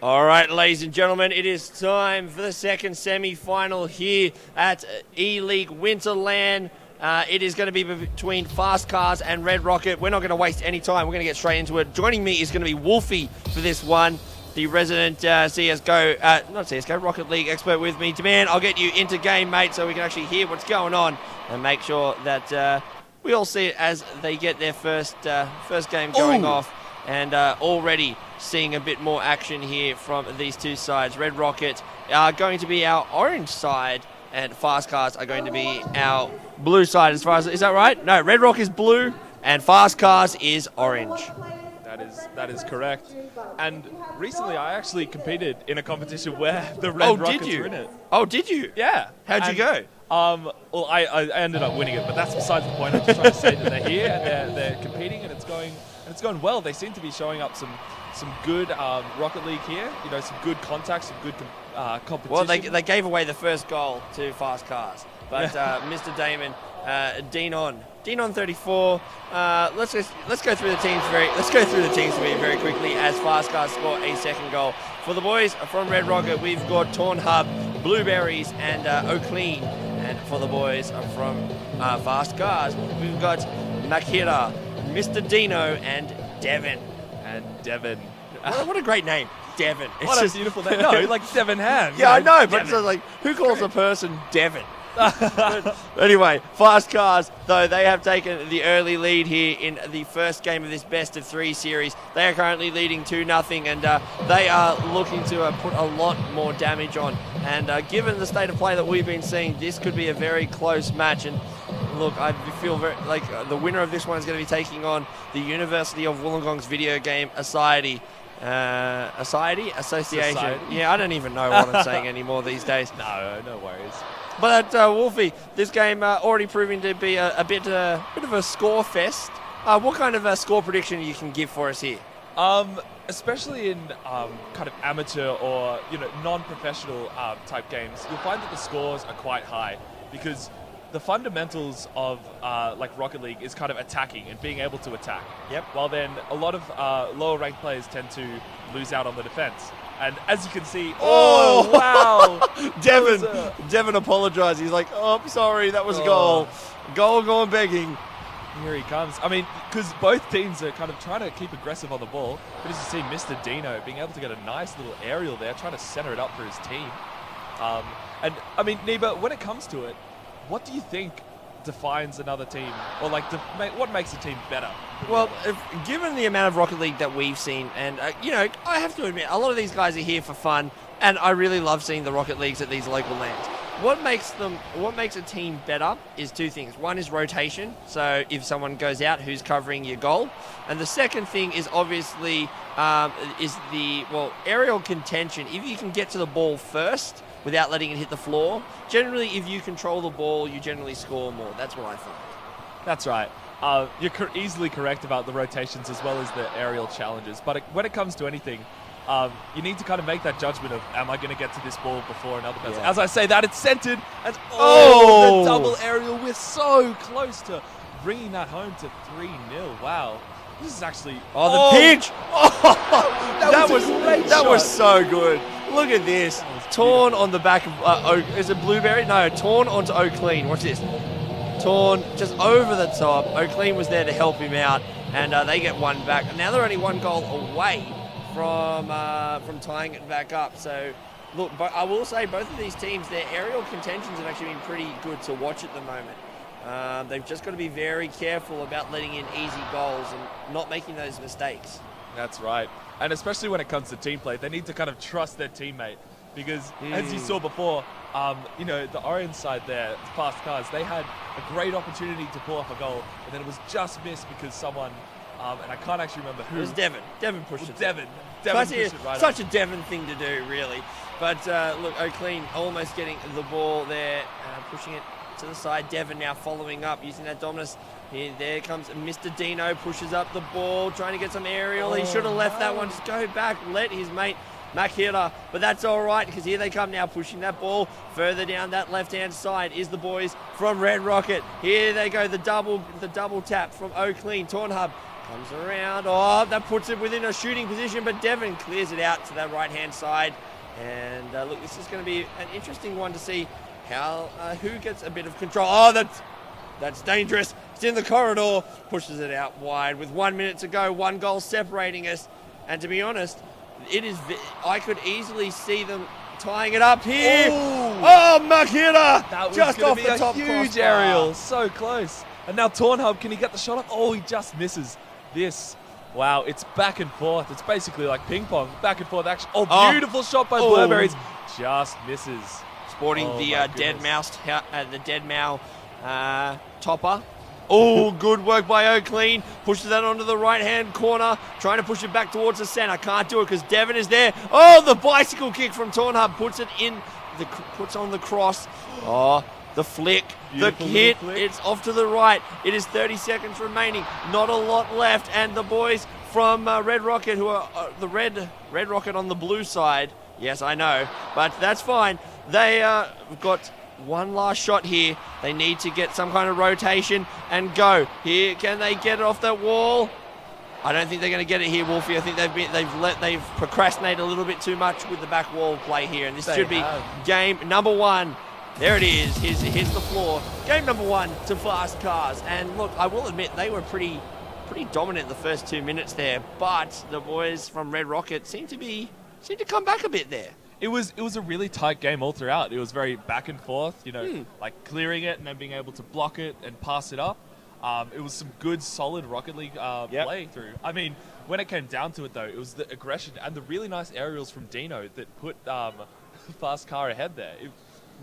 All right, ladies and gentlemen, it is time for the second semi-final here at E-League Winterland. It is going to be between Fast Cars and Red Rocket. We're not going to waste any time. We're going to get straight into it. Joining me is going to be Wolfeeyy for this one, the resident Rocket League expert with me. Demand, I'll get you into game, mate, so we can actually hear what's going on and make sure that we all see it as they get their first game going off. And already seeing a bit more action here from these two sides. Red Rocket are going to be our orange side, and Fast Cars are going to be our blue side. Is that right? No, Red Rock is blue, and Fast Cars is orange. That is correct. And recently, I actually competed in a competition where the Red Rockets were in it. Oh, did you? Yeah. How'd you go? Well, I ended up winning it, but that's besides the point. I'm just trying to say that they're here and they're competing, and it's going well. They seem to be showing up some good Rocket League here. You know, some good contacts, some good competition. Well, they gave away the first goal to Fast Cars, but Mr. Damon, Deanon 34. Let's go through the teams very quickly as Fast Cars score a second goal. For the boys from Red Rocket, we've got Torn Hub, Blueberries, and O'Clean. And for the boys from Fast Cars, we've got Makira, Mr. Dino, and Devon. What a great name, Devon. What a beautiful name. No, like Devon Ham. Yeah, I know, but it's like, who calls a person Devon? Anyway, Fast Cars, though, they have taken the early lead here in the first game of this best of 3 series. They are currently leading 2-0, and they are looking to put a lot more damage on. And given the state of play that we've been seeing, this could be a very close match. And look, I feel very like the winner of this one is going to be taking on the University of Wollongong's video game Association. Society? Yeah, I don't even know what I'm saying anymore these days. No worries. But Wolfeeyy, this game already proving to be a bit of a score fest. What kind of score prediction you can give for us here? Especially in kind of amateur or non-professional type games, you'll find that the scores are quite high because the fundamentals of like Rocket League is kind of attacking and being able to attack. Yep. While then a lot of lower ranked players tend to lose out on the defense. And as you can see, oh wow, Devon apologized. He's like, oh, sorry, that was a goal. Goal going begging. Here he comes. I mean, because both teams are kind of trying to keep aggressive on the ball. But as you see, Mr. Dino being able to get a nice little aerial there, trying to center it up for his team. And I mean, Neeber, when it comes to it, what do you think defines another team, or like what makes a team better? Well, given the amount of Rocket League that we've seen, and I have to admit, a lot of these guys are here for fun, and I really love seeing the Rocket Leagues at these local lands. What makes a team better is 2 things. One is rotation, so if someone goes out, who's covering your goal, and the second thing is obviously aerial contention. If you can get to the ball first without letting it hit the floor, generally, if you control the ball, you generally score more. That's what I think. That's right. You're easily correct about the rotations as well as the aerial challenges. But when it comes to anything, you need to kind of make that judgment of, am I going to get to this ball before another person? Yeah. As I say that, it's centered. And the double aerial. We're so close to bringing that home to 3-0. Wow. This is actually... the pitch! That was so good. Look at this. Torn on the back of... is it Blueberry? No, Torn onto O'Clean. Watch this. Torn just over the top. O'Clean was there to help him out, and they get one back. Now they're only 1 goal away from tying it back up. So, look, but I will say both of these teams, their aerial contentions have actually been pretty good to watch at the moment. They've just got to be very careful about letting in easy goals and not making those mistakes. That's right. And especially when it comes to team play, they need to kind of trust their teammate. Because as you saw before, the orange side there, Fast Cars, they had a great opportunity to pull off a goal, and then it was just missed because someone, and I can't actually remember who. It was Devon. Devon pushed it. Devon pushed it right Such a Devon thing to do, really. But look, O'Clean almost getting the ball there, pushing it to the side. Devon now following up, using that dominance. There comes Mr. Dino, pushes up the ball, trying to get some aerial. He should have left that one. Just go back, let his mate Makira, but that's all right because here they come now, pushing that ball further down that left-hand side is the boys from Red Rocket. Here they go, the double tap from O'Clean. Tornhub comes around. Oh, that puts it within a shooting position, but Devon clears it out to that right-hand side. And look, this is going to be an interesting one to see how who gets a bit of control. Oh, that's dangerous. It's in the corridor, pushes it out wide with 1 minute to go, 1 goal separating us. And to be honest, I could easily see them tying it up here. Ooh. Oh, Makira! That was just off be the a top huge crossbar. aerial, so close. And now Tornhub, can he get the shot up? Oh, he just misses this. Wow, it's back and forth. It's basically like ping pong, back and forth action. Oh, beautiful shot by Blurberries. Just misses. Sporting the dead Mau topper. Oh, good work by O'Clean. Pushes that onto the right-hand corner. Trying to push it back towards the centre. Can't do it because Devon is there. Oh, the bicycle kick from Tornhub. Puts on the cross. Oh, the flick. Beautiful, the hit. It's off to the right. It is 30 seconds remaining. Not a lot left. And the boys from Red Rocket, who are the Red Rocket on the blue side. Yes, I know. But that's fine. They got one last shot here. They need to get some kind of rotation and go. Here, can they get it off that wall? I don't think they're going to get it here, Wolfeeyy. I think they've procrastinated a little bit too much with the back wall play here, and this should be game number 1. There it is. Here's the floor. Game number 1 to Fast Cars. And look, I will admit they were pretty dominant the first 2 minutes there, but the boys from Red Rocket seem to come back a bit there. It was a really tight game all throughout. It was very back and forth, like clearing it and then being able to block it and pass it up. It was some good, solid Rocket League play through. I mean, when it came down to it, though, it was the aggression and the really nice aerials from Dino that put Fast Car ahead there. It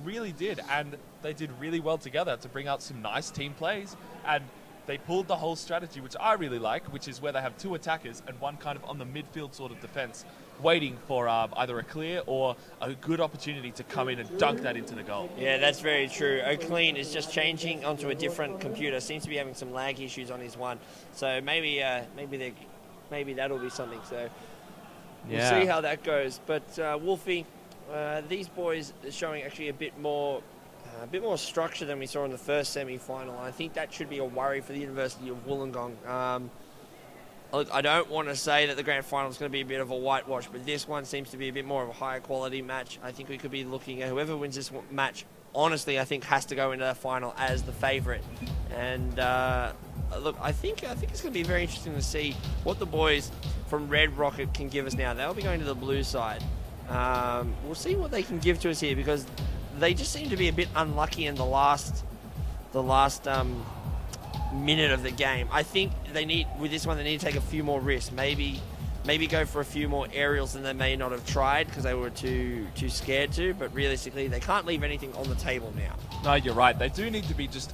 really did, and they did really well together to bring out some nice team plays, and they pulled the whole strategy, which I really like, which is where they have 2 attackers and one kind of on the midfield sort of defense, waiting for either a clear or a good opportunity to come in and dunk that into the goal. Yeah, that's very true. O'Clean is just changing onto a different computer. Seems to be having some lag issues on his one. So maybe that'll be something. So we'll see how that goes. But Wolfeeyy, these boys are showing actually a bit more structure than we saw in the first semi-final. I think that should be a worry for the University of Wollongong. Look, I don't want to say that the grand final is going to be a bit of a whitewash, but this one seems to be a bit more of a higher quality match. I think we could be looking at whoever wins this match, honestly, I think has to go into the final as the favourite. And look, I think it's going to be very interesting to see what the boys from Red Rocket can give us now. They'll be going to the blue side. We'll see what they can give to us here, because they just seem to be a bit unlucky in the last minute of the game. I think they need to take a few more risks. Maybe go for a few more aerials than they may not have tried because they were too scared to. But realistically, they can't leave anything on the table now. No, you're right. They do need to be just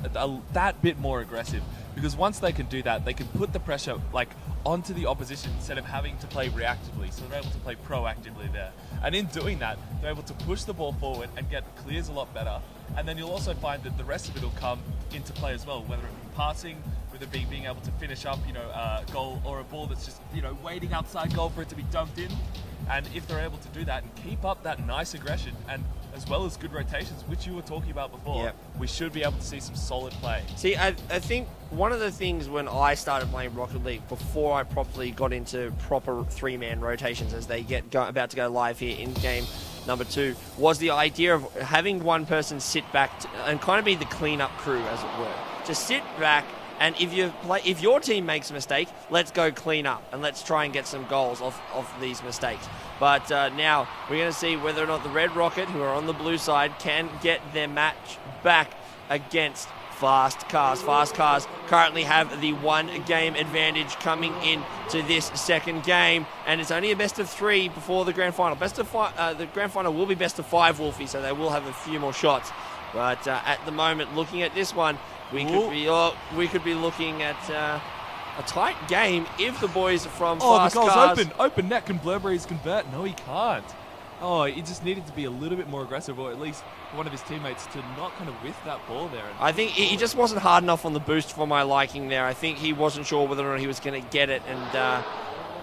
that bit more aggressive, because once they can do that, they can put the pressure onto the opposition instead of having to play reactively. So they're able to play proactively there. And in doing that, they're able to push the ball forward and get clears a lot better. And then you'll also find that the rest of it will come into play as well, whether it be passing, whether it be being able to finish up, a goal or a ball that's just, waiting outside goal for it to be dunked in. And if they're able to do that and keep up that nice aggression, and as well as good rotations, which you were talking about before, we should be able to see some solid play. See, I think one of the things when I started playing Rocket League, before I properly got into proper 3-man rotations as they about to go live here in game number 2, was the idea of having one person sit back and kind of be the clean-up crew, as it were. Just sit back, and if your team makes a mistake, let's go clean up and let's try and get some goals off these mistakes. But now we're going to see whether or not the Red Rocket, who are on the blue side, can get their match back against Fast Cars. Fast Cars currently have the 1-game advantage coming into this second game, and it's only a best of 3 before the grand final. The grand final will be best of 5, Wolfeeyy, so they will have a few more shots. But at the moment, looking at this one, we could be looking at a tight game if the boys from Fast Cars... Oh, the goal's open net. Can Blurberries convert? No, he can't. Oh, he just needed to be a little bit more aggressive, or at least one of his teammates to not kind of whiff that ball there. I think he just wasn't hard enough on the boost for my liking there. I think he wasn't sure whether or not he was going to get it, and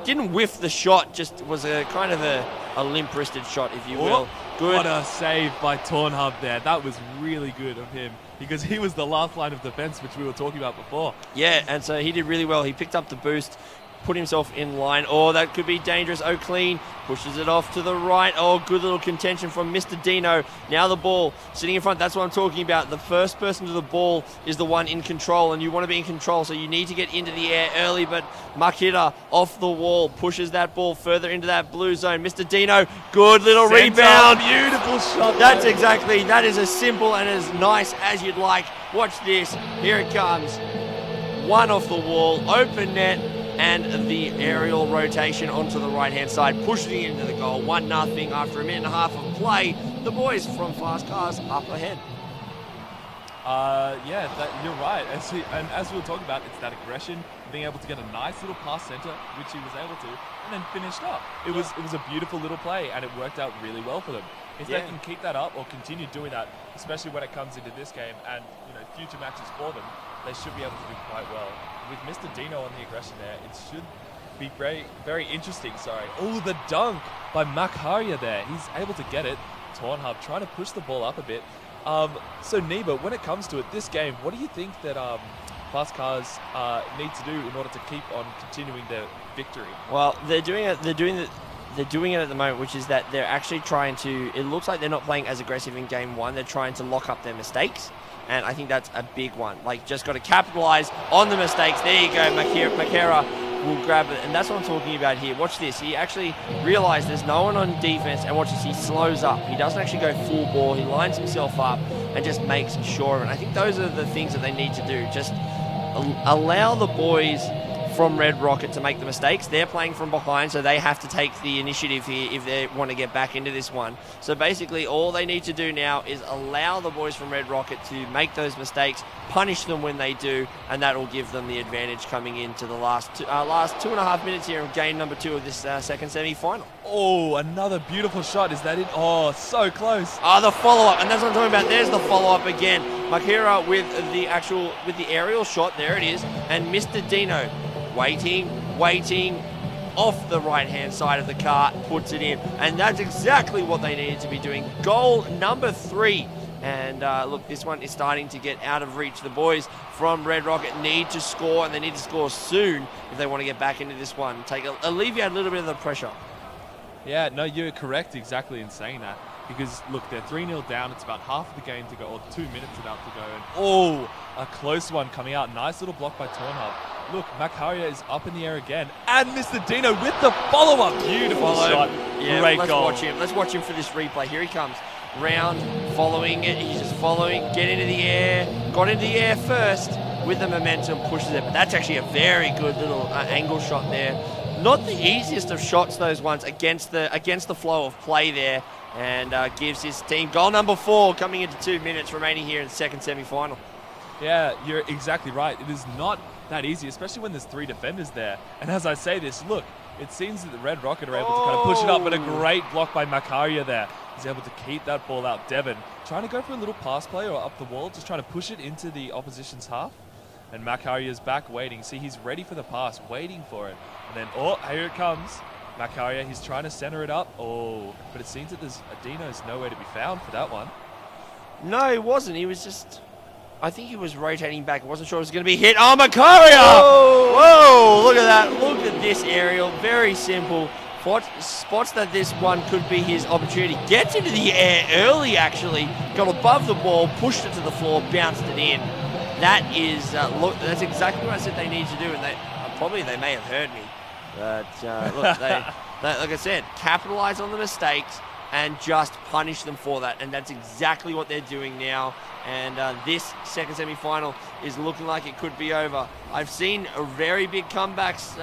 didn't whiff the shot, just was a kind of a limp-wristed shot, if you will. Good. What a save by Tornhub there. That was really good of him because he was the last line of defense, which we were talking about before. Yeah, and so he did really well. He picked up the boost, put himself in line. Oh, that could be dangerous. O'Clean pushes it off to the right. Oh, good little contention from Mr. Dino. Now the ball sitting in front. That's what I'm talking about. The first person to the ball is the one in control, and you want to be in control, so you need to get into the air early. But Makita off the wall pushes that ball further into that blue zone. Mr. Dino, good little rebound. Beautiful shot. That is as simple and as nice as you'd like. Watch this. Here it comes. One off the wall, open net, and the aerial rotation onto the right-hand side, pushing it into the goal. 1-0 after a minute and a half of play. The boys from Fast Cars up ahead. Yeah, you're right. And as we were talking about, it's that aggression, being able to get a nice little pass center, which he was able to, and then finished up. It was a beautiful little play, and it worked out really well for them. If they can keep that up or continue doing that, especially when it comes into this game and future matches for them, they should be able to do quite well. With Mr. Dino on the aggression there, it should be very, very interesting. Oh, the dunk by Macharia there. He's able to get it. Tornhub trying to push the ball up a bit. So Neeber, when it comes to it, this game, what do you think that Fast Cars need to do in order to keep on continuing their victory? Well, they're doing it at the moment, which is that they're actually trying to, it looks like they're not playing as aggressive in game one. They're trying to lock up their mistakes. And I think that's a big one. Like, just got to capitalize on the mistakes. There you go. Makera will grab it. And that's what I'm talking about here. Watch this. He actually realized there's no one on defense. And watch this. He slows up. He doesn't actually go full ball. He lines himself up and just makes sure of it. I think those are the things that they need to do. Just allow the boys from Red Rocket to make the mistakes. They're playing from behind, so they have to take the initiative here if they want to get back into this one. So basically, all they need to do now is allow the boys from Red Rocket to make those mistakes, punish them when they do, and that will give them the advantage coming into the last 2.5 minutes here of game number 2 of this second semi-final. Oh, another beautiful shot. Is that it? Oh, so close. The follow-up, and that's what I'm talking about. There's the follow-up again. Makira with the aerial shot. There it is, and Mr. Dino waiting, off the right-hand side of the car, puts it in. And that's exactly what they needed to be doing. Goal number 3. And look, this one is starting to get out of reach. The boys from Red Rocket need to score, and they need to score soon if they want to get back into this one. Alleviate a little bit of the pressure. Yeah, no, you're correct exactly in saying that. Because, look, they're 3-0 down. It's about half of the game to go, or 2 minutes about to go. And, a close one coming out. Nice little block by Tornhub. Look, Macharia is up in the air again. And Mr. Dino with the follow-up. Beautiful shot. Yeah, great goal. Let's watch him for this replay. Here he comes. Round, following it. He's just following. Get into the air. Got into the air first with the momentum. Pushes it. But that's actually a very good little angle shot there. Not the easiest of shots, those ones, against the flow of play there. And gives his team goal number 4 coming into 2 minutes remaining here in the second semi-final. Yeah, you're exactly right. It is not that easy, especially when there's 3 defenders there. And as I say this, look, it seems that the Red Rocket are able to kind of push it up, but a great block by Macharia there. He's able to keep that ball out. Devon trying to go for a little pass play or up the wall, just trying to push it into the opposition's half. And Macharia's back waiting. See, he's ready for the pass, waiting for it. And then, here it comes. Macharia, he's trying to center it up. But it seems that Dino's nowhere to be found for that one. No, he wasn't. He was just... I think he was rotating back. I wasn't sure it was going to be hit. Macharia! Whoa! Look at that. Look at this aerial. Very simple. Spots that this one could be his opportunity. Gets into the air early, actually. Got above the ball, pushed it to the floor, bounced it in. That is... look, that's exactly what I said they need to do. And they may have heard me. But look, like I said, capitalize on the mistakes and just punish them for that. And that's exactly what they're doing now. And this second semi-final is looking like it could be over. I've seen very big comebacks,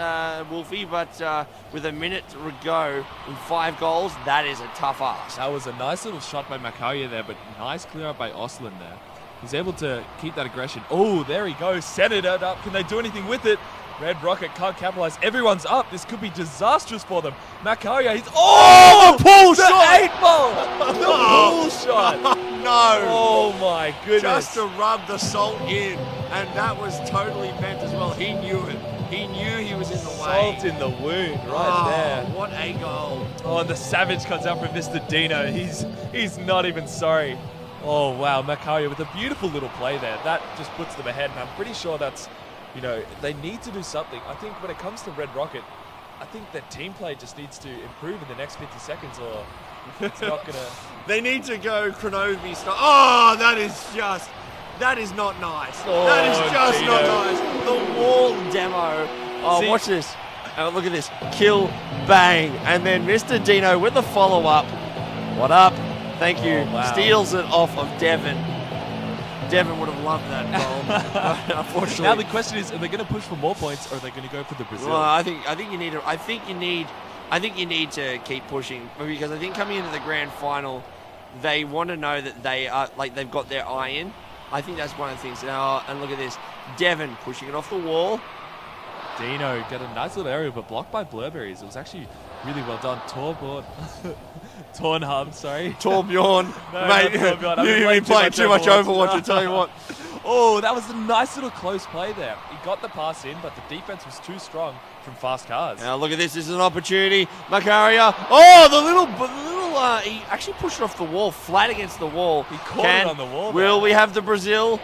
Wolfeeyy, but with a minute to go and 5 goals, that is a tough ask. That was a nice little shot by Macharia there, but nice clear up by Oslin there. He's able to keep that aggression. There he goes. Set it up. Can they do anything with it? Red Rocket can't capitalize. Everyone's up. This could be disastrous for them. Macharia, he's... the pull shot! 8-ball! The pull shot! No! Oh my goodness. Just to rub the salt in. And that was totally bent as well. He knew it. He knew he was in the way. Salt in the wound right there. What a goal. Oh, and the savage comes out from Mr. Dino. He's not even sorry. Oh, wow. Macario with a beautiful little play there. That just puts them ahead, and I'm pretty sure that's, they need to do something. I think when it comes to Red Rocket, I think that team play just needs to improve in the next 50 seconds or it's not going to... They need to go Kronovi style. Oh, that is not nice. Oh, that is just Dino. not nice. The wall demo. Oh, See? watch this. Oh, look at this. Kill, bang. And then Mr. Dino with the follow-up. What up? Thank you. Wow. Steals it off of Devon. Devon would have loved that goal. Unfortunately. Now the question is, are they going to push for more points or are they going to go for the Brazil? Well, I think you need to keep pushing, because I think coming into the grand final, they want to know that they are they've got their eye in. I think that's one of the things. And look at this, Devon pushing it off the wall. Dino got a nice little area, but blocked by Blurberries. It was actually really well done. Tornhub, sorry. Torbjorn, No, mate, not Torbjorn. you've been playing too much Overwatch. I tell you what. Oh, that was a nice little close play there. He got the pass in, but the defense was too strong from Fast Cars. Now look at this. This is an opportunity. Macaria. Oh, the little. He actually pushed it off the wall, flat against the wall. He caught it on the wall. Will we have the Brazil?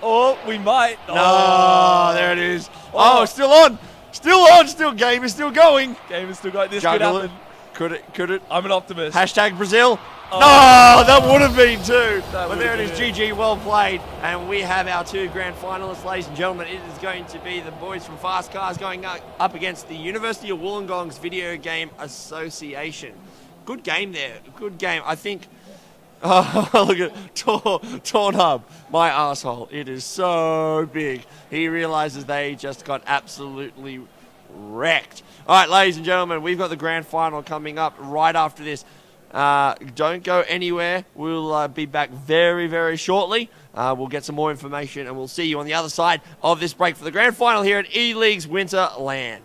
Oh, we might. No, there it is. Oh, still on. Still game is still going. Game is still going. This Juggle could happen. Could it? I'm an optimist. Hashtag Brazil. Oh. No, that would have been too. That But would there have it is, been GG, well played. And we have our two grand finalists, ladies and gentlemen. It is going to be the boys from Fast Cars going up against the University of Wollongong's Video Game Association. Good game there. Good game. I think... Oh, look at Torn Hub, my asshole. It is so big. He realizes they just got absolutely wrecked. All right, ladies and gentlemen, we've got the grand final coming up right after this. Don't go anywhere. We'll be back very, very shortly. We'll get some more information, and we'll see you on the other side of this break for the grand final here at E-League's Winter LAN.